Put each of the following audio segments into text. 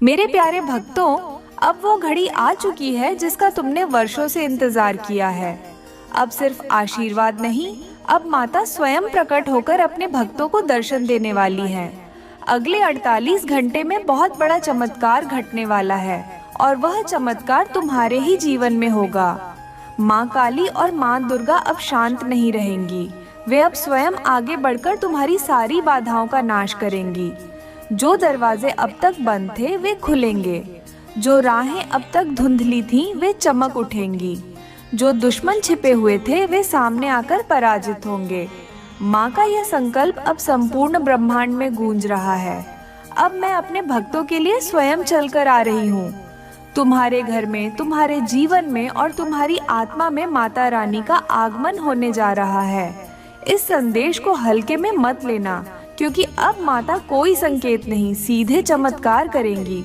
मेरे प्यारे भक्तों, अब वो घड़ी आ चुकी है जिसका तुमने वर्षों से इंतजार किया है। अब सिर्फ आशीर्वाद नहीं, अब माता स्वयं प्रकट होकर अपने भक्तों को दर्शन देने वाली है। अगले 48 घंटे में बहुत बड़ा चमत्कार घटने वाला है और वह चमत्कार तुम्हारे ही जीवन में होगा। माँ काली और माँ दुर्गा अब शांत नहीं रहेंगी। वे अब स्वयं आगे बढ़कर तुम्हारी सारी बाधाओं का नाश करेंगी। जो दरवाजे अब तक बंद थे वे खुलेंगे, जो राहें अब तक धुंधली थीं वे चमक उठेंगी, जो दुश्मन छिपे हुए थे वे सामने आकर पराजित होंगे। माँ का यह संकल्प अब संपूर्ण ब्रह्मांड में गूंज रहा है। अब मैं अपने भक्तों के लिए स्वयं चलकर आ रही हूँ। तुम्हारे घर में, तुम्हारे जीवन में और तुम्हारी आत्मा में माता रानी का आगमन होने जा रहा है। इस संदेश को हल्के में मत लेना, क्योंकि अब माता कोई संकेत नहीं, सीधे चमत्कार करेंगी।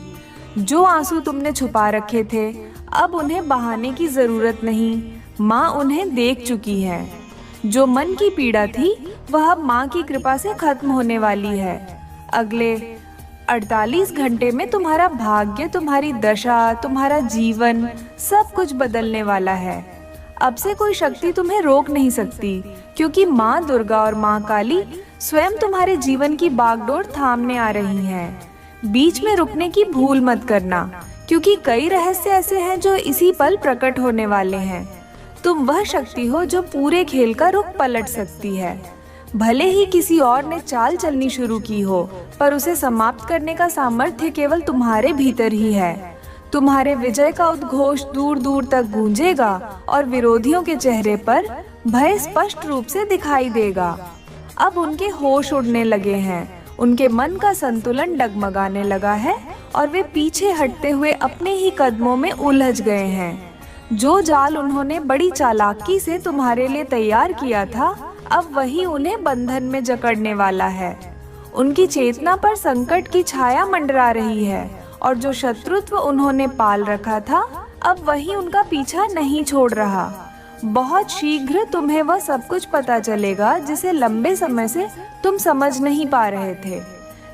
जो आंसू तुमने छुपा रखे थे अब उन्हें बहाने की जरूरत नहीं, माँ उन्हें देख चुकी है। जो मन की पीड़ा थी वह अब माँ की कृपा से खत्म होने वाली है। अगले 48 घंटे में तुम्हारा भाग्य, तुम्हारी दशा, तुम्हारा जीवन सब कुछ बदलने वाला है। अब से कोई शक्ति तुम्हें रोक नहीं सकती, क्योंकि माँ दुर्गा और माँ काली स्वयं तुम्हारे जीवन की बागडोर थामने आ रही हैं। बीच में रुकने की भूल मत करना, क्योंकि कई रहस्य ऐसे हैं जो इसी पल प्रकट होने वाले हैं। तुम वह शक्ति हो जो पूरे खेल का रुख पलट सकती है। भले ही किसी और ने चाल चलनी शुरू की हो, पर उसे समाप्त करने का सामर्थ्य केवल तुम्हारे भीतर ही है। तुम्हारे विजय का उद्घोष दूर दूर तक गूंजेगा और विरोधियों के चेहरे पर भय स्पष्ट रूप से दिखाई देगा। अब उनके होश उड़ने लगे हैं, उनके मन का संतुलन डगमगाने लगा है और वे पीछे हटते हुए अपने ही कदमों में उलझ गए हैं। जो जाल उन्होंने बड़ी चालाकी से तुम्हारे लिए तैयार किया था, अब वही उन्हें बंधन में जकड़ने वाला है। उनकी चेतना पर संकट की छाया मंडरा रही है और जो शत्रुत्व उन्होंने पाल रखा था अब वही उनका पीछा नहीं छोड़ रहा। बहुत शीघ्र तुम्हें वह सब कुछ पता चलेगा जिसे लंबे समय से तुम समझ नहीं पा रहे थे।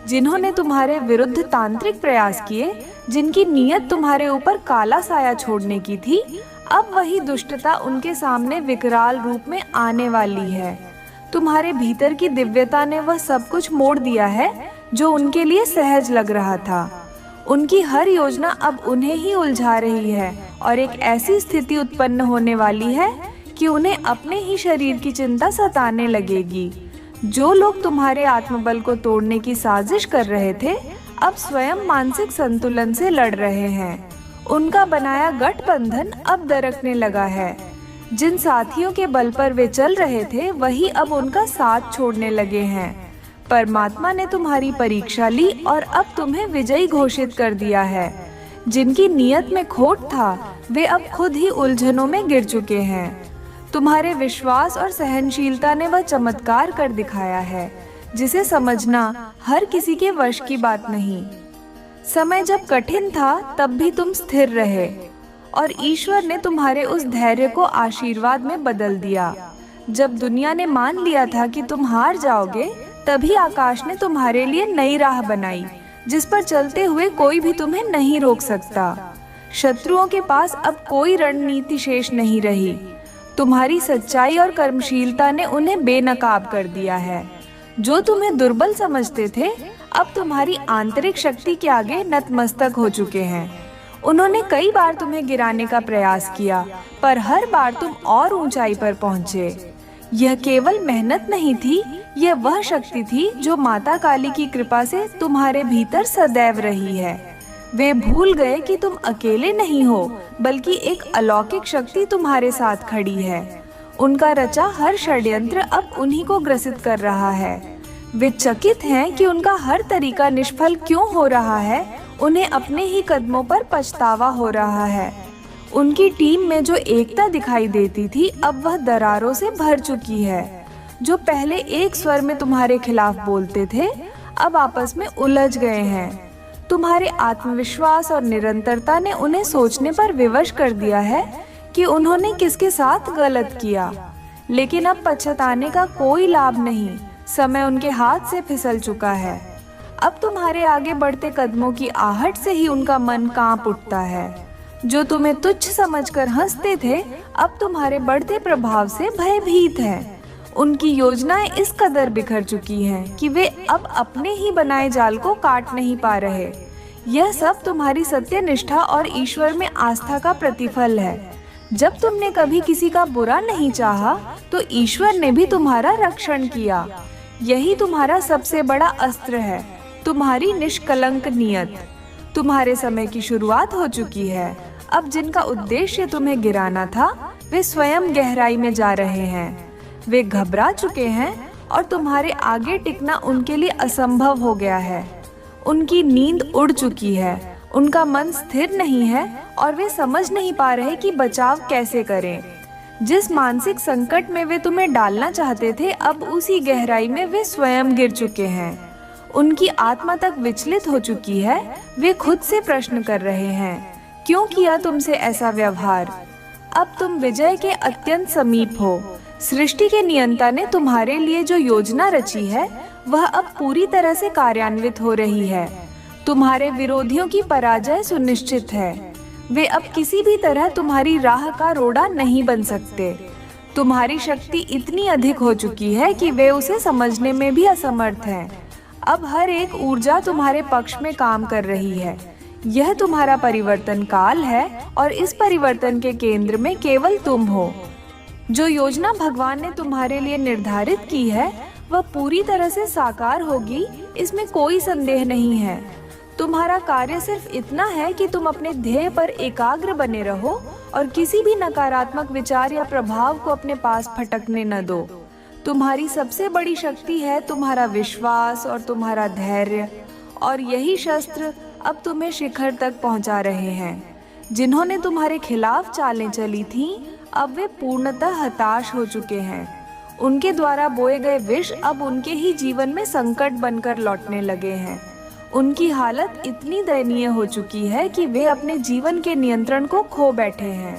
जिन्होंने तुम्हारे विरुद्ध तांत्रिक प्रयास किए, जिनकी नीयत तुम्हारे ऊपर काला साया छोड़ने की थी, अब वही दुष्टता उनके सामने विकराल रूप में आने वाली है। तुम्हारे भीतर की दिव्यता ने वह सब कुछ मोड़ दिया है जो उनके लिए सहज लग रहा था। उनकी हर योजना अब उन्हें ही उलझा रही है और एक ऐसी स्थिति उत्पन्न होने वाली है कि उन्हें अपने ही शरीर की चिंता सताने लगेगी। जो लोग तुम्हारे आत्मबल को तोड़ने की साजिश कर रहे थे अब स्वयं मानसिक संतुलन से लड़ रहे हैं। उनका बनाया गठबंधन अब दरकने लगा है। जिन साथियों के बल पर वे चल रहे थे वही अब उनका साथ छोड़ने लगे हैं। परमात्मा ने तुम्हारी परीक्षा ली और अब तुम्हें विजयी घोषित कर दिया है। जिनकी नीयत में खोट था वे अब खुद ही उलझनों में गिर चुके हैं। तुम्हारे विश्वास और सहनशीलता ने वह चमत्कार कर दिखाया है जिसे समझना हर किसी के वश की बात नहीं। समय जब कठिन था तब भी तुम स्थिर रहे और ईश्वर ने तुम्हारे उस धैर्य को आशीर्वाद में बदल दिया। जब दुनिया ने मान लिया था कि तुम हार जाओगे, तभी आकाश ने तुम्हारे लिए नई राह बनाई जिस पर चलते हुए कोई भी तुम्हें नहीं रोक सकता। शत्रुओं के पास अब कोई रणनीति शेष नहीं रही। तुम्हारी सच्चाई और कर्मशीलता ने उन्हें बेनकाब कर दिया है। जो तुम्हें दुर्बल समझते थे अब तुम्हारी आंतरिक शक्ति के आगे नतमस्तक हो चुके हैं। उन्होंने कई बार तुम्हें गिराने का प्रयास किया, पर हर बार तुम और ऊंचाई पर पहुंचे। यह केवल मेहनत नहीं थी, यह वह शक्ति थी जो माता काली की कृपा से तुम्हारे भीतर सदैव रही है। वे भूल गए कि तुम अकेले नहीं हो, बल्कि एक अलौकिक शक्ति तुम्हारे साथ खड़ी है। उनका रचा हर षड्यंत्र अब उन्हीं को ग्रसित कर रहा है। वे चकित हैं कि उनका हर तरीका निष्फल क्यों हो रहा है। उन्हें अपने ही कदमों पर पछतावा हो रहा है। उनकी टीम में जो एकता दिखाई देती थी अब वह दरारों से भर चुकी है। जो पहले एक स्वर में तुम्हारे खिलाफ बोलते थे अब आपस में उलझ गए हैं। तुम्हारे आत्मविश्वास और निरंतरता ने उन्हें सोचने पर विवश कर दिया है कि उन्होंने किसके साथ गलत किया। लेकिन अब पछताने का कोई लाभ नहीं, समय उनके हाथ से फिसल चुका है। अब तुम्हारे आगे बढ़ते कदमों की आहट से ही उनका मन कांप उठता है। जो तुम्हें तुच्छ समझकर हंसते थे, अब तुम्हारे बढ़ते प्रभाव से भयभीत हैं। उनकी योजनाएं इस कदर बिखर चुकी हैं कि वे अब अपने ही बनाए जाल को काट नहीं पा रहे। यह सब तुम्हारी सत्यनिष्ठा और ईश्वर में आस्था का प्रतिफल है। जब तुमने कभी किसी का बुरा नहीं चाहा, तो ईश्वर ने भी तुम्हारा रक्षण किया। यही तुम्हारा सबसे बड़ा अस्त्र है, तुम्हारी निष्कलंक नियत। तुम्हारे समय की शुरुआत हो चुकी है। अब जिनका उद्देश्य तुम्हें गिराना था, वे स्वयं गहराई में जा रहे हैं। वे घबरा चुके हैं और तुम्हारे आगे टिकना उनके लिए असंभव हो गया है। उनकी नींद उड़ चुकी है, उनका मन स्थिर नहीं है और वे समझ नहीं पा रहे कि बचाव कैसे करें। जिस मानसिक संकट में वे तुम्हें डालना चाहते थे, अब उसी गहराई में वे स्वयं गिर चुके हैं। उनकी आत्मा तक विचलित हो चुकी है। वे खुद से प्रश्न कर रहे हैं, क्यों किया तुमसे ऐसा व्यवहार? अब तुम विजय के अत्यंत समीप हो। सृष्टि के नियंता ने तुम्हारे लिए जो योजना रची है, वह अब पूरी तरह से कार्यान्वित हो रही है। तुम्हारे विरोधियों की पराजय सुनिश्चित है। वे अब किसी भी तरह तुम्हारी राह का रोड़ा नहीं बन सकते। तुम्हारी शक्ति इतनी अधिक हो चुकी है कि वे उसे समझने में भी असमर्थ हैं। अब हर एक ऊर्जा तुम्हारे पक्ष में काम कर रही है। यह तुम्हारा परिवर्तन काल है और इस परिवर्तन के केंद्र में केवल तुम हो। जो योजना भगवान ने तुम्हारे लिए निर्धारित की है, वह पूरी तरह से साकार होगी, इसमें कोई संदेह नहीं है। तुम्हारा कार्य सिर्फ इतना है कि तुम अपने ध्येय पर एकाग्र बने रहो और किसी भी नकारात्मक विचार या प्रभाव को अपने पास फटकने न दो। तुम्हारी सबसे बड़ी शक्ति है तुम्हारा विश्वास और तुम्हारा धैर्य, और यही शस्त्र अब तुम्हें शिखर तक पहुंचा रहे हैं। जिन्होंने तुम्हारे खिलाफ चालें चली थीं, अब वे पूर्णतः हताश हो चुके हैं। उनके द्वारा बोए गए विष अब उनके ही जीवन में संकट बनकर लौटने लगे हैं। उनकी हालत इतनी दयनीय हो चुकी है कि वे अपने जीवन के नियंत्रण को खो बैठे हैं।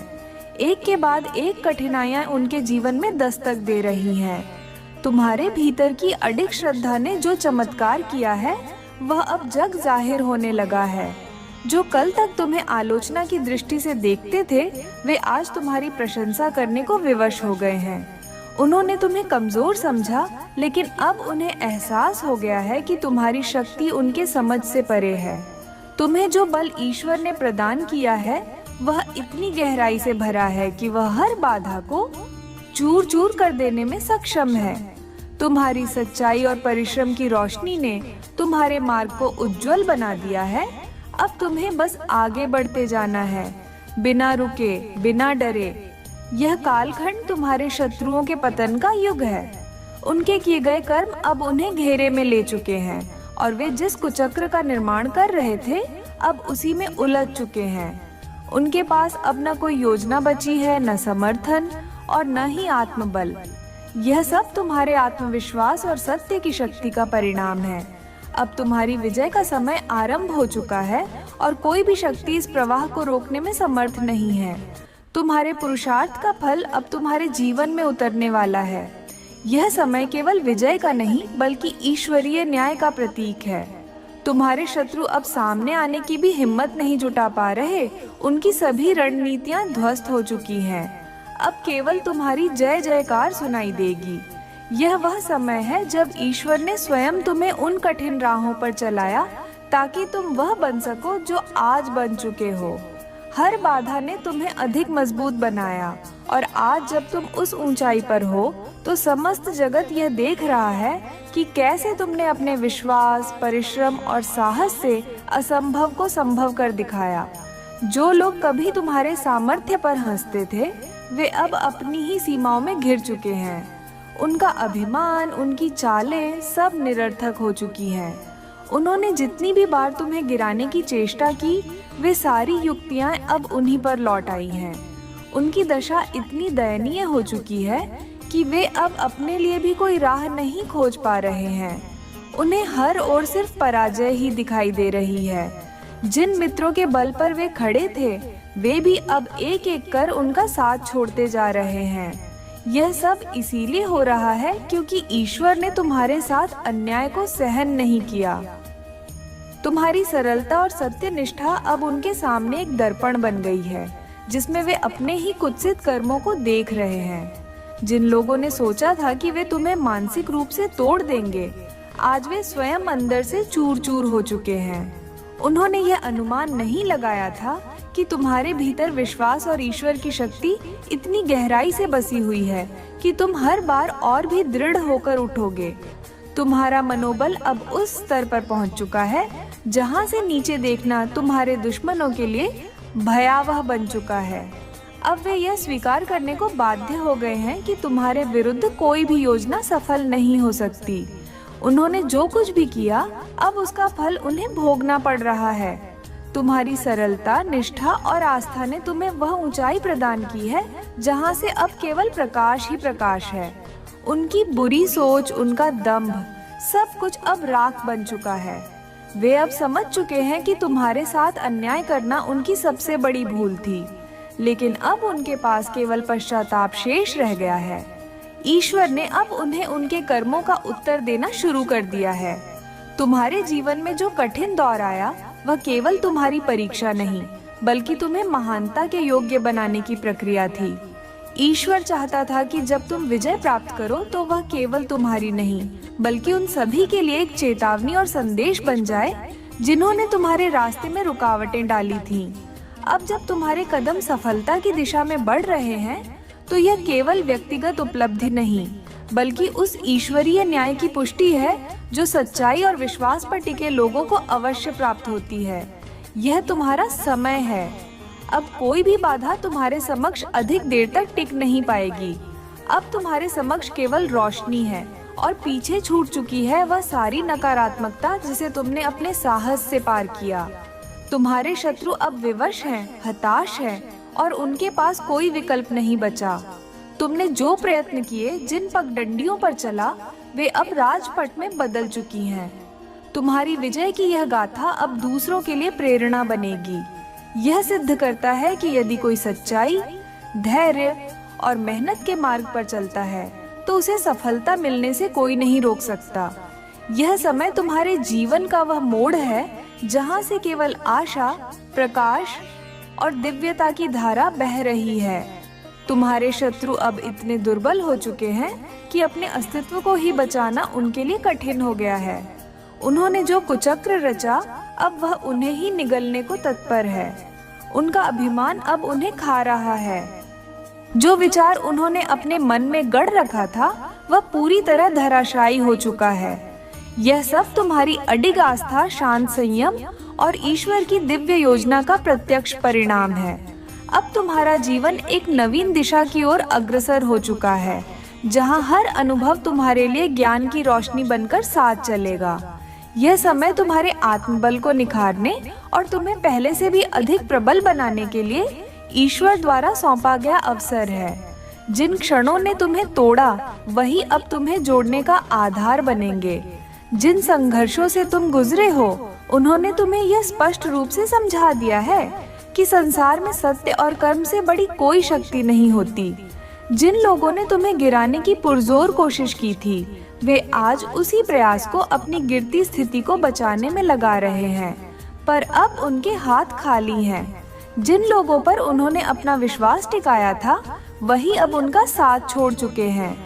एक के बाद एक कठिनाइयां उनके जीवन में दस्तक दे रही हैं। तुम्हारे भीतर की अडिग श्रद्धा ने जो चमत्कार किया है, वह अब जग जाहिर होने लगा है। जो कल तक तुम्हें आलोचना की दृष्टि से देखते थे, वे आज तुम्हारी प्रशंसा करने को विवश हो गए हैं। उन्होंने तुम्हें कमजोर समझा, लेकिन अब उन्हें एहसास हो गया है कि तुम्हारी शक्ति उनके समझ से परे है। तुम्हें जो बल ईश्वर ने प्रदान किया है, वह इतनी गहराई से भरा है कि वह हर बाधा को चूर चूर कर देने में सक्षम है। तुम्हारी सच्चाई और परिश्रम की रोशनी ने तुम्हारे मार्ग को उज्जवल बना दिया है। अब तुम्हें बस आगे बढ़ते जाना है, बिना रुके, बिना डरे। यह कालखंड तुम्हारे शत्रुओं के पतन का युग है। उनके किए गए कर्म अब उन्हें घेरे में ले चुके हैं और वे जिस कुचक्र का निर्माण कर रहे थे, अब उसी में उलझ चुके हैं। उनके पास अब न कोई योजना बची है, न समर्थन और न ही आत्मबल। यह सब तुम्हारे आत्मविश्वास और सत्य की शक्ति का परिणाम है। अब तुम्हारी विजय का समय आरंभ हो चुका है और कोई भी शक्ति इस प्रवाह को रोकने में समर्थ नहीं है। तुम्हारे पुरुषार्थ का फल अब तुम्हारे जीवन में उतरने वाला है। यह समय केवल विजय का नहीं, बल्कि ईश्वरीय न्याय का प्रतीक है। तुम्हारे शत्रु अब सामने आने की भी हिम्मत नहीं जुटा पा रहे। उनकी सभी रणनीतियां ध्वस्त हो चुकी हैं। अब केवल तुम्हारी जय जयकार सुनाई देगी। यह वह समय है जब ईश्वर ने स्वयं तुम्हें उन कठिन राहों पर चलाया, ताकि तुम वह बन सको जो आज बन चुके हो। हर बाधा ने तुम्हें अधिक मजबूत बनाया और आज जब तुम उस ऊंचाई पर हो, तो समस्त जगत यह देख रहा है कि कैसे तुमने अपने विश्वास, परिश्रम और साहस से असंभव को संभव कर दिखाया। जो लोग कभी तुम्हारे सामर्थ्य पर हंसते थे, वे अब अपनी ही सीमाओं में घिर चुके हैं। उनका अभिमान, उनकी चालें सब निरर्थक हो चुकी हैं। उन्होंने जितनी भी बार तुम्हें गिराने की चेष्टा की, वे सारी युक्तियां अब उन्हीं पर लौट आई हैं। उनकी दशा इतनी दयनीय हो चुकी है कि वे अब अपने लिए भी कोई राह नहीं खोज पा रहे हैं। उन्हें हर ओर सिर्फ पराजय ही दिखाई दे रही है। जिन मित्रों के बल पर वे खड़े थे, वे भी अब एक एक कर उनका साथ छोड़ते जा रहे हैं। यह सब इसीलिए हो रहा है क्योंकि ईश्वर ने तुम्हारे साथ अन्याय को सहन नहीं किया। तुम्हारी सरलता और सत्यनिष्ठा अब उनके सामने एक दर्पण बन गई है, जिसमें वे अपने ही कुत्सित कर्मों को देख रहे हैं। जिन लोगों ने सोचा था कि वे तुम्हें मानसिक रूप से तोड़ देंगे, आज वे स्वयं अंदर से चूर चूर हो चुके हैं। उन्होंने यह अनुमान नहीं लगाया था कि तुम्हारे भीतर विश्वास और ईश्वर की शक्ति इतनी गहराई से बसी हुई है कि तुम हर बार और भी दृढ़ होकर उठोगे। तुम्हारा मनोबल अब उस स्तर पर पहुंच चुका है जहां से नीचे देखना तुम्हारे दुश्मनों के लिए भयावह बन चुका है। अब वे यह स्वीकार करने को बाध्य हो गए हैं कि तुम्हारे विरुद्ध कोई भी योजना सफल नहीं हो सकती। उन्होंने जो कुछ भी किया, अब उसका फल उन्हें भोगना पड़ रहा है। तुम्हारी सरलता, निष्ठा और आस्था ने तुम्हें वह ऊंचाई प्रदान की है जहां से अब केवल प्रकाश ही प्रकाश है। उनकी बुरी सोच, उनका दंभ, सब कुछ अब राख बन चुका है। वे अब समझ चुके हैं कि तुम्हारे साथ अन्याय करना उनकी सबसे बड़ी भूल थी, लेकिन अब उनके पास केवल पश्चाताप शेष रह गया है। ईश्वर ने अब उन्हें उनके कर्मों का उत्तर देना शुरू कर दिया है। तुम्हारे जीवन में जो कठिन दौर आया, वह केवल तुम्हारी परीक्षा नहीं, बल्कि तुम्हें महानता के योग्य बनाने की प्रक्रिया थी। ईश्वर चाहता था कि जब तुम विजय प्राप्त करो तो वह केवल तुम्हारी नहीं, बल्कि उन सभी के लिए एक चेतावनी और संदेश बन जाए जिन्होंने तुम्हारे रास्ते में रुकावटें डाली थीं। अब जब तुम्हारे कदम सफलता की दिशा में बढ़ रहे हैं, तो यह केवल व्यक्तिगत उपलब्धि नहीं, बल्कि उस ईश्वरीय न्याय की पुष्टि है जो सच्चाई और विश्वास पर टिके लोगों को अवश्य प्राप्त होती है। यह तुम्हारा समय है। अब कोई भी बाधा तुम्हारे समक्ष अधिक देर तक टिक नहीं पाएगी। अब तुम्हारे समक्ष केवल रोशनी है और पीछे छूट चुकी है वह सारी नकारात्मकता जिसे तुमने अपने साहस से पार किया। तुम्हारे शत्रु अब विवश हैं, हताश हैं और उनके पास कोई विकल्प नहीं बचा। तुमने जो प्रयत्न किए, जिन पगडंडियों पर चला, वे अब राजपट में बदल चुकी हैं। तुम्हारी विजय की यह गाथा अब दूसरों के लिए प्रेरणा बनेगी। यह सिद्ध करता है कि यदि कोई सच्चाई, धैर्य और मेहनत के मार्ग पर चलता है तो उसे सफलता मिलने से कोई नहीं रोक सकता। यह समय तुम्हारे जीवन का वह मोड़ है जहां से केवल आशा, प्रकाश और दिव्यता की धारा बह रही है। तुम्हारे शत्रु अब इतने दुर्बल हो चुके हैं कि अपने अस्तित्व को ही बचाना उनके लिए कठिन हो गया है। उन्होंने जो कुचक्र रचा, अब वह उन्हें ही निगलने को तत्पर है। उनका अभिमान अब उन्हें खा रहा है। जो विचार उन्होंने अपने मन में गढ़ रखा था, वह पूरी तरह धराशायी हो चुका है। यह सब तुम्हारी अडिग आस्था, शांत संयम और ईश्वर की दिव्य योजना का प्रत्यक्ष परिणाम है। अब तुम्हारा जीवन एक नवीन दिशा की ओर अग्रसर हो चुका है, जहां हर अनुभव तुम्हारे लिए ज्ञान की रोशनी बनकर साथ चलेगा। यह समय तुम्हारे आत्मबल को निखारने और तुम्हें पहले से भी अधिक प्रबल बनाने के लिए ईश्वर द्वारा सौंपा गया अवसर है। जिन क्षणों ने तुम्हें तोड़ा, वही अब तुम्हें जोड़ने का आधार बनेंगे। जिन संघर्षों से तुम गुजरे हो, उन्होंने तुम्हें यह स्पष्ट रूप से समझा दिया है कि संसार में सत्य और कर्म से बड़ी कोई शक्ति नहीं होती। जिन लोगों ने तुम्हें गिराने की पुरजोर कोशिश की थी, वे आज उसी प्रयास को अपनी गिरती स्थिति को बचाने में लगा रहे हैं, पर अब उनके हाथ खाली हैं। जिन लोगों पर उन्होंने अपना विश्वास टिकाया था, वही अब उनका साथ छोड़ चुके हैं।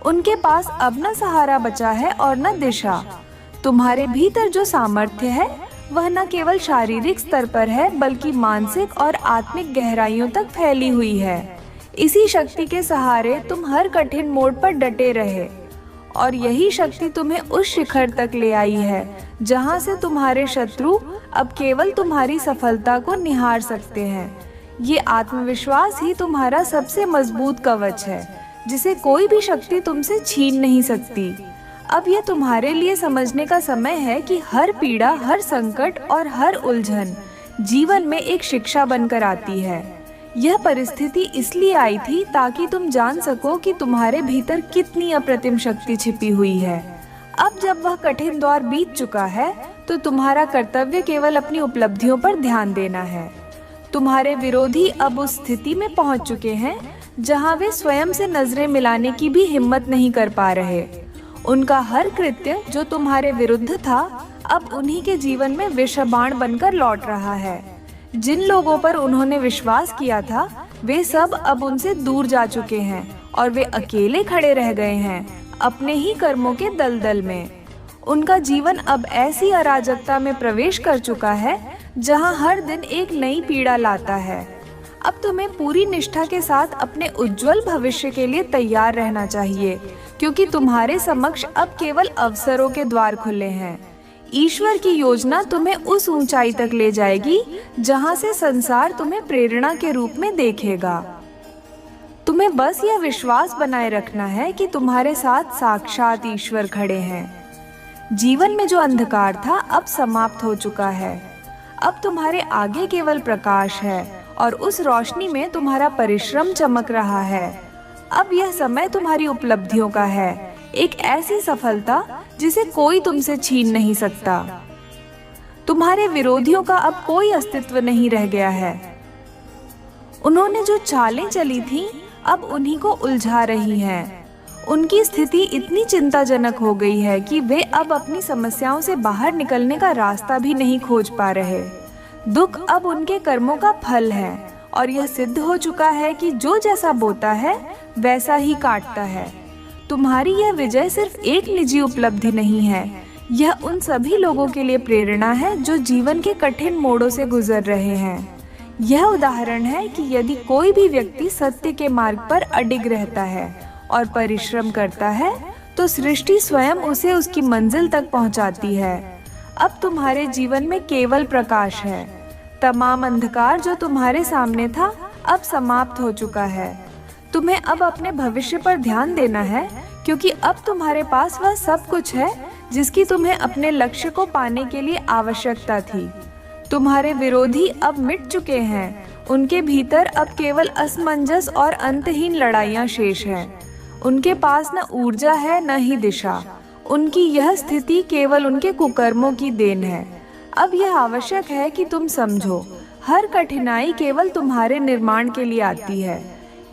उनके पास अब न सहारा बचा है और न दिशा। तुम्हारे भीतर जो सामर्थ्य है, वह न केवल शारीरिक स्तर पर है, बल्कि मानसिक और आत्मिक गहराइयों तक फैली हुई है। इसी शक्ति के सहारे तुम हर कठिन मोड़ पर डटे रहे, और यही शक्ति तुम्हें उस शिखर तक ले आई है जहां से तुम्हारे शत्रु अब केवल तुम्हारी सफलता को निहार सकते हैं। ये आत्मविश्वास ही तुम्हारा सबसे मजबूत कवच है, जिसे कोई भी शक्ति तुमसे छीन नहीं सकती। अब यह तुम्हारे लिए समझने का समय है कि हर पीड़ा, हर संकट और हर उलझन जीवन में एक शिक्षा बनकर आती है। यह परिस्थिति इसलिए आई थी ताकि तुम जान सको कि तुम्हारे भीतर कितनी अप्रतिम शक्ति छिपी हुई है। अब जब वह कठिन दौर बीत चुका है, तो तुम्हारा कर्तव्य केवल अपनी उपलब्धियों पर ध्यान देना है। तुम्हारे विरोधी अब उस स्थिति में पहुंच चुके हैं जहां वे स्वयं से नजरें मिलाने की भी हिम्मत नहीं कर पा रहे। उनका हर कृत्य जो तुम्हारे विरुद्ध था, अब उन्हीं के जीवन में विषबाण बनकर लौट रहा है। जिन लोगों पर उन्होंने विश्वास किया था वे सब अब उनसे दूर जा चुके हैं और वे अकेले खड़े रह गए हैं अपने ही कर्मों के दलदल में। उनका जीवन अब ऐसी अराजकता में प्रवेश कर चुका है जहां हर दिन एक नई पीड़ा लाता है। अब तुम्हें पूरी निष्ठा के साथ अपने उज्जवल भविष्य के लिए तैयार रहना चाहिए, क्योंकि तुम्हारे समक्ष अब केवल अवसरों के द्वार खुले हैं। ईश्वर की योजना तुम्हें उस ऊंचाई तक ले जाएगी जहां से संसार तुम्हें प्रेरणा के रूप में देखेगा। तुम्हें बस यह विश्वास बनाए रखना है कि तुम्हारे साथ साक्षात ईश्वर खड़े हैं। जीवन में जो अंधकार था अब समाप्त हो चुका है। अब तुम्हारे आगे केवल प्रकाश है और उस रोशनी में तुम्हारा परिश्रम चमक रहा है। अब यह समय तुम्हारी उपलब्धियों का है, एक ऐसी सफलता जिसे कोई तुमसे छीन नहीं सकता। तुम्हारे विरोधियों का अब कोई अस्तित्व नहीं रह गया है। उन्होंने जो चालें चली थीं, अब उन्हीं को उलझा रही हैं। उनकी स्थिति इतनी चिंताजनक हो गई है कि वे अब अपनी समस्याओं से बाहर निकलने का रास्ता भी नहीं खोज पा रहे। दुख अब उनके कर्मों का फल है और यह सिद्ध हो चुका है कि जो जैसा बोता है वैसा ही काटता है। तुम्हारी यह विजय सिर्फ एक निजी उपलब्धि नहीं है, यह उन सभी लोगों के लिए प्रेरणा है जो जीवन के कठिन मोड़ों से गुजर रहे हैं। यह उदाहरण है कि यदि कोई भी व्यक्ति सत्य के मार्ग पर अडिग रहता है और परिश्रम करता है तो सृष्टि स्वयं उसे उसकी मंजिल तक पहुंचाती है। अब तुम्हारे जीवन में केवल प्रकाश है। तमाम अंधकार जो तुम्हारे सामने था अब समाप्त हो चुका है। तुम्हें अब अपने भविष्य पर ध्यान देना है, क्योंकि अब तुम्हारे पास वह सब कुछ है जिसकी तुम्हें अपने लक्ष्य को पाने के लिए आवश्यकता थी। तुम्हारे विरोधी अब मिट चुके हैं। उनके भीतर अब केवल असमंजस और अंतहीन लड़ाइयां शेष हैं। उनके पास न ऊर्जा है न ही दिशा। उनकी यह स्थिति केवल उनके कुकर्मों की देन है। अब यह आवश्यक है कि तुम समझो, हर कठिनाई केवल तुम्हारे निर्माण के लिए आती है।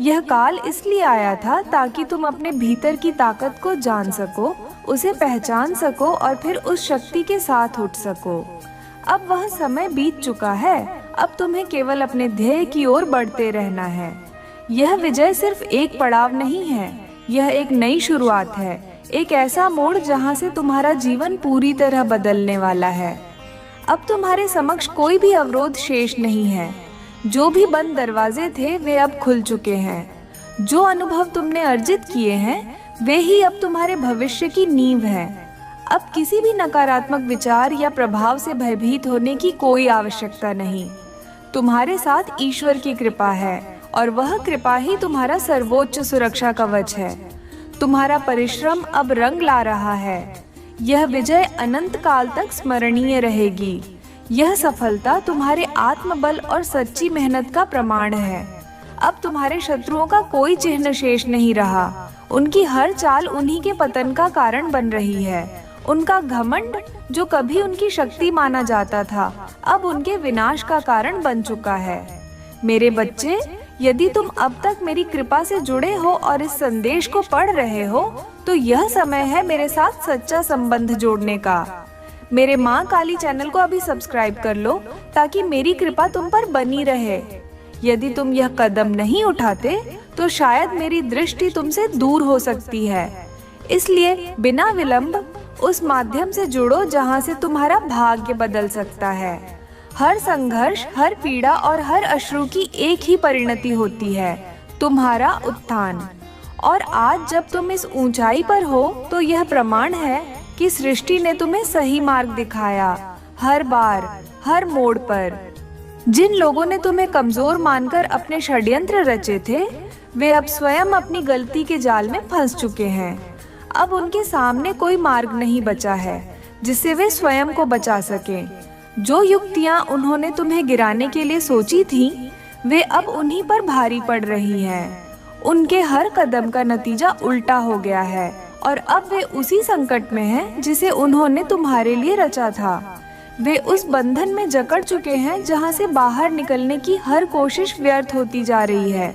यह काल इसलिए आया था ताकि तुम अपने भीतर की ताकत को जान सको, उसे पहचान सको और फिर उस शक्ति के साथ उठ सको। अब वह समय बीत चुका है। अब तुम्हें केवल अपने ध्येय की ओर बढ़ते रहना है। यह विजय सिर्फ एक पड़ाव नहीं है, यह एक नई शुरुआत है, एक ऐसा मोड़ जहां से तुम्हारा जीवन पूरी तरह बदलने वाला है। अब तुम्हारे समक्ष कोई भी अवरोध शेष नहीं है। जो भी बंद दरवाजे थे वे अब खुल चुके हैं। जो अनुभव तुमने अर्जित किए हैं वे ही अब तुम्हारे भविष्य की नींव है। अब किसी भी नकारात्मक विचार या प्रभाव से भयभीत होने की कोई आवश्यकता नहीं। तुम्हारे साथ ईश्वर की कृपा है और वह कृपा ही तुम्हारा सर्वोच्च सुरक्षा कवच है। तुम्हारा परिश्रम अब रंग ला रहा है। यह विजय अनंत काल तक स्मरणीय रहेगी। यह सफलता तुम्हारे आत्मबल और सच्ची मेहनत का प्रमाण है। अब तुम्हारे शत्रुओं का कोई चिन्ह शेष नहीं रहा। उनकी हर चाल उन्हीं के पतन का कारण बन रही है। उनका घमंड जो कभी उनकी शक्ति माना जाता था अब उनके विनाश का कारण बन चुका है। मेरे बच्चे, यदि तुम अब तक मेरी कृपा से जुड़े हो और इस संदेश को पढ़ रहे हो तो यह समय है मेरे साथ सच्चा संबंध जोड़ने का। मेरे माँ काली चैनल को अभी सब्सक्राइब कर लो ताकि मेरी कृपा तुम पर बनी रहे। यदि तुम यह कदम नहीं उठाते तो शायद मेरी दृष्टि तुमसे दूर हो सकती है। इसलिए बिना विलंब उस माध्यम से जुड़ो जहाँ से तुम्हारा भाग्य बदल सकता है। हर संघर्ष, हर पीड़ा और हर अश्रु की एक ही परिणति होती है, तुम्हारा उत्थान। और आज जब तुम इस ऊंचाई पर हो तो यह प्रमाण है कि सृष्टि ने तुम्हें सही मार्ग दिखाया। हर बार, हर मोड़ पर जिन लोगों ने तुम्हें कमजोर मानकर अपने षड्यंत्र रचे थे वे अब स्वयं अपनी गलती के जाल में फंस चुके हैं। अब उनके सामने कोई मार्ग नहीं बचा है जिससे वे स्वयं को बचा सकें। जो युक्तियां उन्होंने तुम्हें गिराने के लिए सोची थीं, वे अब उन्हीं पर भारी पड़ रही हैं। उनके हर कदम का नतीजा उल्टा हो गया है और अब वे उसी संकट में हैं जिसे उन्होंने तुम्हारे लिए रचा था। वे उस बंधन में जकड़ चुके हैं जहां से बाहर निकलने की हर कोशिश व्यर्थ होती जा रही है।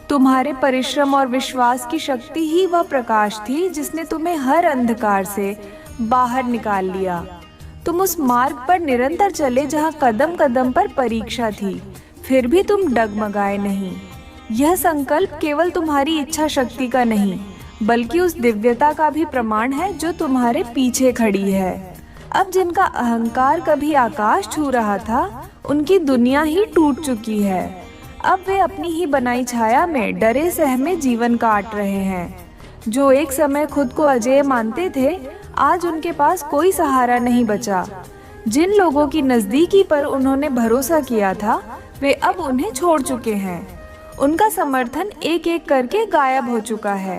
तुम्हारे परिश्रम और विश्वास की शक्ति ही वह प्रकाश थी जिसने तुम्हें हर अंधकार से बाहर निकाल लिया। तुम उस मार्ग पर निरंतर चले जहाँ कदम कदम पर परीक्षा थी, फिर भी तुम डगमगाए नहीं। यह संकल्प केवल तुम्हारी इच्छा शक्ति का नहीं, बल्कि उस दिव्यता का भी प्रमाण है जो तुम्हारे पीछे खड़ी है। अब जिनका अहंकार कभी आकाश छू रहा था, उनकी दुनिया ही टूट चुकी है। अब वे अपनी ही बनाई छाया में डरे सहमे जीवन काट रहे हैं। जो एक समय खुद को अजेय मानते थे, आज उनके पास कोई सहारा नहीं बचा। जिन लोगों की नजदीकी पर उन्होंने भरोसा किया था, वे अब उन्हें छोड़ चुके हैं। उनका समर्थन एक एक करके गायब हो चुका है।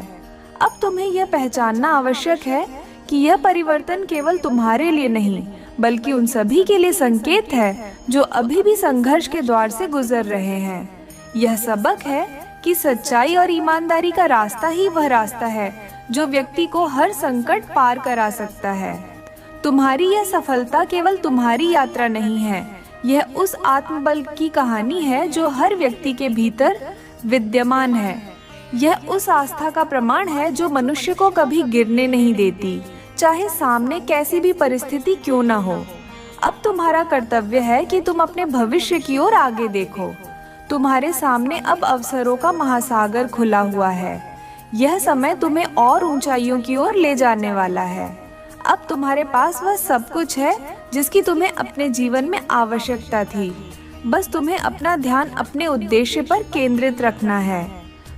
अब तुम्हें यह पहचानना आवश्यक है कि यह परिवर्तन केवल तुम्हारे लिए नहीं, बल्कि उन सभी के लिए संकेत है जो अभी भी संघर्ष के द्वार से गुजर रहे हैं। यह सबक है कि सच्चाई और ईमानदारी का रास्ता ही वह रास्ता है जो व्यक्ति को हर संकट पार करा सकता है। तुम्हारी यह सफलता केवल तुम्हारी यात्रा नहीं है, यह उस आत्मबल की कहानी है जो हर व्यक्ति के भीतर विद्यमान है। यह उस आस्था का प्रमाण है जो मनुष्य को कभी गिरने नहीं देती, चाहे सामने कैसी भी परिस्थिति क्यों न हो। अब तुम्हारा कर्तव्य है कि तुम अपने भविष्य की ओर आगे देखो। तुम्हारे सामने अब अवसरों का महासागर खुला हुआ है। यह समय तुम्हें और ऊंचाइयों की ओर ले जाने वाला है। अब तुम्हारे पास वह सब कुछ है जिसकी तुम्हें अपने जीवन में आवश्यकता थी। बस तुम्हें अपना ध्यान अपने उद्देश्य पर केंद्रित रखना है।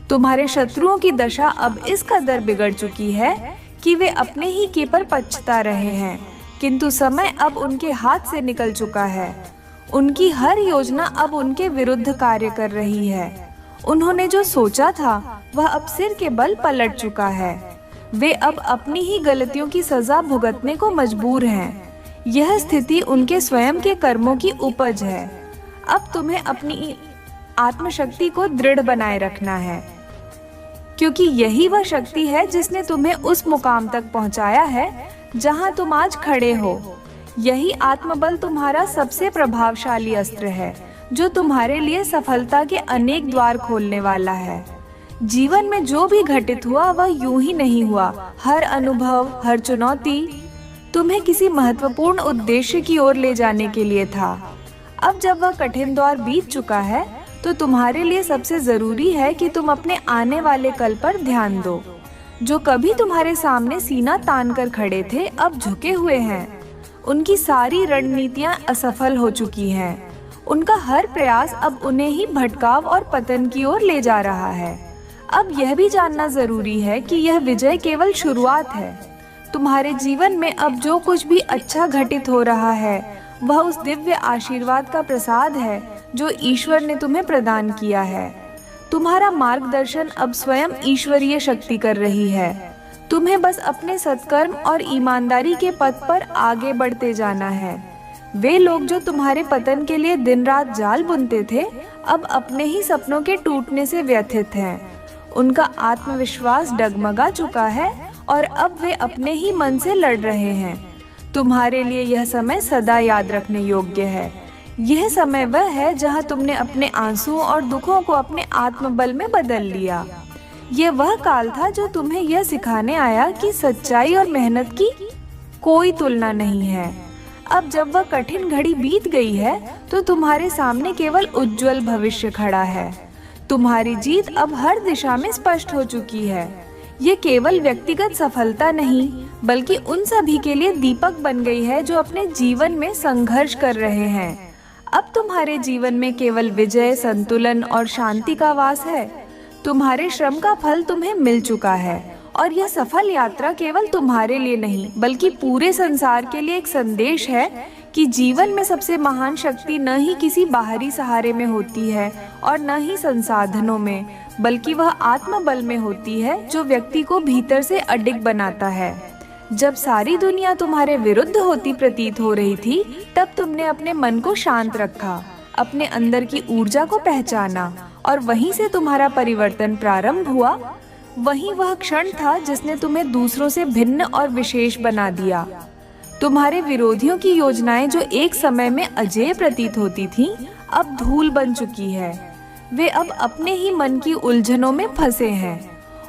तुम्हारे शत्रुओं की दशा अब इस कदर बिगड़ चुकी है कि वे अपने ही के पर पछता रहे हैं, किंतु समय अब उनके हाथ से निकल चुका है। उनकी हर योजना अब उनके विरुद्ध कार्य कर रही है। उन्होंने जो सोचा था वह अब सिर के बल पलट चुका है। वे अब अपनी ही गलतियों की सजा भुगतने को मजबूर हैं। यह स्थिति उनके स्वयं के कर्मों की उपज है। अब तुम्हें अपनी आत्मशक्ति को दृढ़ बनाए रखना है, क्योंकि यही वह शक्ति है जिसने तुम्हें उस मुकाम तक पहुंचाया है जहां तुम आज खड़े हो। यही आत्मबल तुम्हारा सबसे प्रभावशाली अस्त्र है, जो तुम्हारे लिए सफलता के अनेक द्वार खोलने वाला है। जीवन में जो भी घटित हुआ वह यूं ही नहीं हुआ। हर अनुभव, हर चुनौती तुम्हें किसी महत्वपूर्ण उद्देश्य की ओर ले जाने के लिए था। अब जब वह कठिन दौर बीत चुका है, तो तुम्हारे लिए सबसे जरूरी है कि तुम अपने आने वाले कल पर ध्यान दो। जो कभी तुम्हारे सामने सीना तान कर खड़े थे, अब झुके हुए हैं। उनकी सारी रणनीतियां असफल हो चुकी हैं। उनका हर प्रयास अब उन्हें ही भटकाव और पतन की ओर ले जा रहा है। अब यह भी जानना जरूरी है कि यह विजय केवल शुरुआत है। तुम्हारे जीवन में अब जो कुछ भी अच्छा घटित हो रहा है, वह उस दिव्य आशीर्वाद का प्रसाद है जो ईश्वर ने तुम्हें प्रदान किया है। तुम्हारा मार्गदर्शन अब स्वयं ईश्वरीय शक्ति कर रही है। तुम्हें बस अपने सत्कर्म और ईमानदारी के पथ पर आगे बढ़ते जाना है। वे लोग जो तुम्हारे पतन के लिए दिन रात जाल बुनते थे, अब अपने ही सपनों के टूटने से व्यथित हैं। उनका आत्मविश्वास डगमगा चुका है और अब वे अपने ही मन से लड़ रहे हैं। तुम्हारे लिए यह समय सदा याद रखने योग्य है। यह समय वह है जहां तुमने अपने आंसुओं और दुखों को अपने आत्मबल में बदल लिया। यह वह काल था जो तुम्हें यह सिखाने आया कि सच्चाई और मेहनत की कोई तुलना नहीं है। अब जब वह कठिन घड़ी बीत गई है, तो तुम्हारे सामने केवल उज्जवल भविष्य खड़ा है। तुम्हारी जीत अब हर दिशा में स्पष्ट हो चुकी है। ये केवल व्यक्तिगत सफलता नहीं, बल्कि उन सभी के लिए दीपक बन गई है जो अपने जीवन में संघर्ष कर रहे हैं। अब तुम्हारे जीवन में केवल विजय, संतुलन और शांति का वास है। तुम्हारे श्रम का फल तुम्हें मिल चुका है और यह सफल यात्रा केवल तुम्हारे लिए नहीं, बल्कि पूरे संसार के लिए एक संदेश है कि जीवन में सबसे महान शक्ति न ही किसी बाहरी सहारे में होती है और न ही संसाधनों में, बल्कि वह आत्मबल में होती है जो व्यक्ति को भीतर से अडिग बनाता है। जब सारी दुनिया तुम्हारे विरुद्ध होती प्रतीत हो रही थी, तब तुमने अपने मन को शांत रखा, अपने अंदर की ऊर्जा को पहचाना और वहीं से तुम्हारा परिवर्तन प्रारंभ हुआ। वही वह क्षण था जिसने तुम्हें दूसरों से भिन्न और विशेष बना दिया। तुम्हारे विरोधियों की योजनाएं जो एक समय में अजेय प्रतीत होती थीं, अब धूल बन चुकी है। वे अब अपने ही मन की उलझनों में फंसे हैं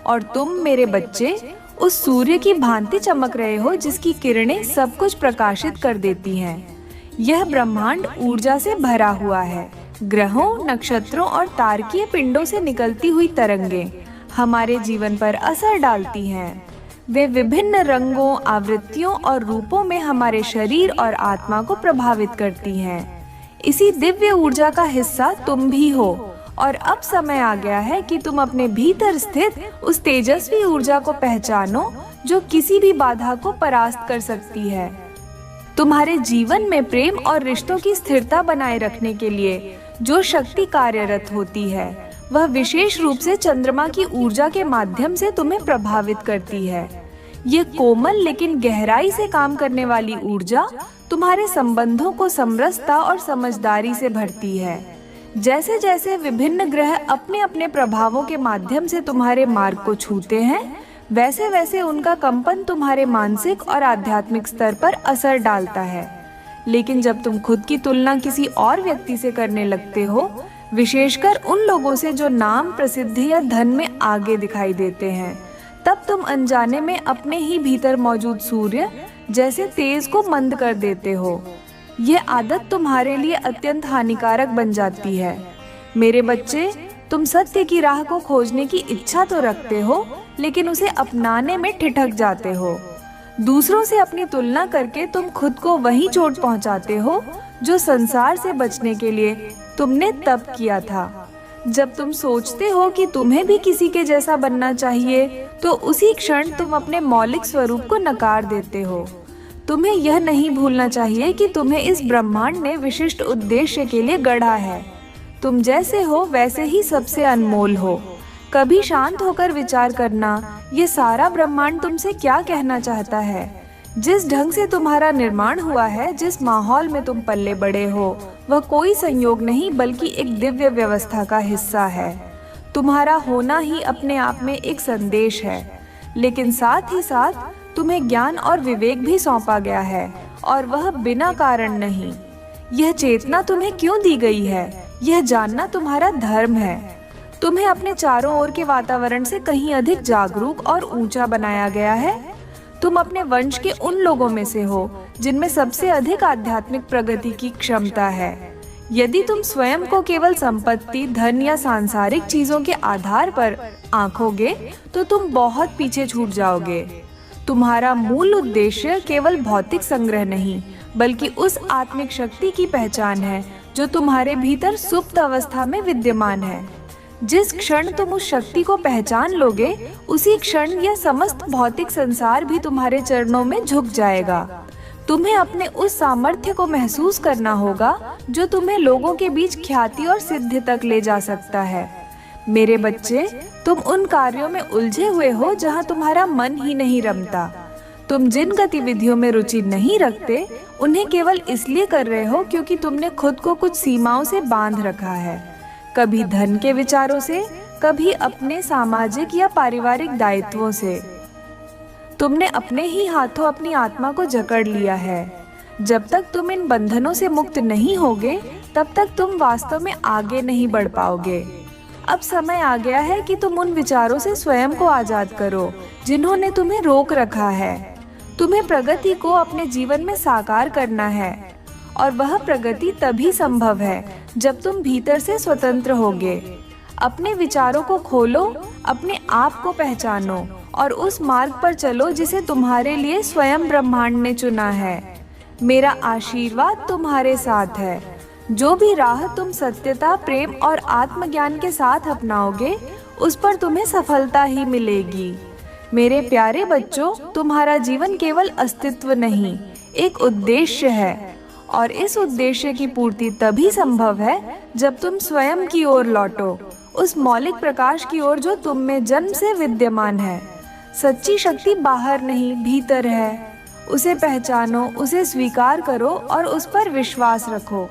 और तुम, मेरे बच्चे, उस सूर्य की भांति चमक रहे हो जिसकी किरणें सब कुछ प्रकाशित कर देती हैं। यह ब्रह्मांड ऊर्जा से भरा हुआ है। ग्रहों, नक्षत्रों और तारकीय पिंडों से निकलती हुई तरंगें हमारे जीवन पर असर डालती हैं। वे विभिन्न रंगों, आवृत्तियों और रूपों में हमारे शरीर और आत्मा को प्रभावित करती हैं। इसी दिव्य ऊर्जा का हिस्सा तुम भी हो और अब समय आ गया है कि तुम अपने भीतर स्थित उस तेजस्वी ऊर्जा को पहचानो जो किसी भी बाधा को परास्त कर सकती है। तुम्हारे जीवन में प्रेम और रिश्तों की स्थिरता बनाए रखने के लिए जो शक्ति कार्यरत होती है वह विशेष रूप से चंद्रमा की ऊर्जा के माध्यम से तुम्हें प्रभावित करती है। ये कोमल लेकिन गहराई से काम करने वाली ऊर्जा तुम्हारे संबंधों को समरसता और समझदारी से भरती है। जैसे जैसे विभिन्न ग्रह अपने अपने प्रभावों के माध्यम से तुम्हारे मार्ग को छूते हैं, वैसे वैसे उनका कंपन तुम्हारे मानसिक और आध्यात्मिक स्तर पर असर डालता है। लेकिन जब तुम खुद की तुलना किसी और व्यक्ति से करने लगते हो, विशेषकर उन लोगों से जो नाम, प्रसिद्धि या धन में आगे दिखाई देते हैं, तब तुम अनजाने में अपने ही भीतर मौजूद सूर्य जैसे तेज को मंद कर देते हो। यह आदत तुम्हारे लिए अत्यंत हानिकारक बन जाती है। मेरे बच्चे, तुम सत्य की राह को खोजने की इच्छा तो रखते हो, लेकिन उसे अपनाने में ठिठक जाते हो। दूसरों से अपनी तुलना करके तुम खुद को वही चोट पहुंचाते हो जो संसार से बचने के लिए तुमने तप किया था। जब तुम सोचते हो कि तुम्हें भी किसी के जैसा बनना चाहिए, तो उसी क्षण तुम अपने मौलिक स्वरूप को नकार देते हो। तुम्हें यह नहीं भूलना चाहिए कि तुम्हें इस ब्रह्मांड ने विशिष्ट उद्देश्य के लिए गढ़ा है। तुम जैसे हो वैसे ही सबसे अनमोल हो। कभी शांत होकर विचार करना, ये सारा ब्रह्मांड तुमसे क्या कहना चाहता है। जिस ढंग से तुम्हारा निर्माण हुआ है, जिस माहौल में तुम पले बड़े हो, वह कोई संयोग नहीं बल्कि एक दिव्य व्यवस्था का हिस्सा है। तुम्हारा होना ही अपने आप में एक संदेश है, लेकिन साथ ही साथ तुम्हें ज्ञान और विवेक भी सौंपा गया है, और वह बिना कारण नहीं। यह चेतना तुम्हें क्यों दी गई है, यह जानना तुम्हारा धर्म है। तुम्हें अपने चारों ओर के वातावरण से कहीं अधिक जागरूक और ऊंचा बनाया गया है। तुम अपने वंश के उन लोगों में से हो जिनमें सबसे अधिक आध्यात्मिक प्रगति की क्षमता है। यदि तुम स्वयं को केवल संपत्ति, धन या सांसारिक चीजों के आधार पर आंकोगे, तो तुम बहुत पीछे छूट जाओगे। तुम्हारा मूल उद्देश्य केवल भौतिक संग्रह नहीं, बल्कि उस आत्मिक शक्ति की पहचान है जो तुम्हारे भीतर सुप्त अवस्था में विद्यमान है। जिस क्षण तुम उस शक्ति को पहचान लोगे, उसी क्षण यह समस्त भौतिक संसार भी तुम्हारे चरणों में झुक जाएगा। तुम्हें अपने उस सामर्थ्य को महसूस करना होगा जो तुम्हें लोगों के बीच ख्याति और सिद्धि तक ले जा सकता है। मेरे बच्चे, तुम उन कार्यों में उलझे हुए हो जहां तुम्हारा मन ही नहीं रमता। तुम जिन गतिविधियों में रुचि नहीं रखते, उन्हें केवल इसलिए कर रहे हो क्योंकि तुमने खुद को कुछ सीमाओं से बांध रखा है। कभी धन के विचारों से, कभी अपने सामाजिक या पारिवारिक दायित्वों से। तुमने अपने ही हाथों अपनी आत्मा को जकड़ लिया है। जब तक तुम इन बंधनों से मुक्त नहीं होगे, तब तक तुम वास्तव में आगे नहीं बढ़ पाओगे। अब समय आ गया है कि तुम उन विचारों से स्वयं को आजाद करो जिन्होंने तुम्हें रोक रखा है। तुम्हें प्रगति को अपने जीवन में साकार करना है, और वह प्रगति तभी संभव है जब तुम भीतर से स्वतंत्र होगे। अपने विचारों को खोलो, अपने आप को पहचानो और उस मार्ग पर चलो जिसे तुम्हारे लिए स्वयं ब्रह्मांड ने चुना है। मेरा आशीर्वाद तुम्हारे साथ है। जो भी राह तुम सत्यता, प्रेम और आत्मज्ञान के साथ अपनाओगे, उस पर तुम्हें सफलता ही मिलेगी। मेरे प्यारे बच्चों, तुम्हारा जीवन केवल अस्तित्व नहीं, एक उद्देश्य है, और इस उद्देश्य की पूर्ति तभी संभव है जब तुम स्वयं की ओर लौटो, उस मौलिक प्रकाश की ओर जो तुम में जन्म से विद्यमान है। सच्ची शक्ति बाहर नहीं, भीतर है। उसे पहचानो, उसे स्वीकार करो और उस पर विश्वास रखो।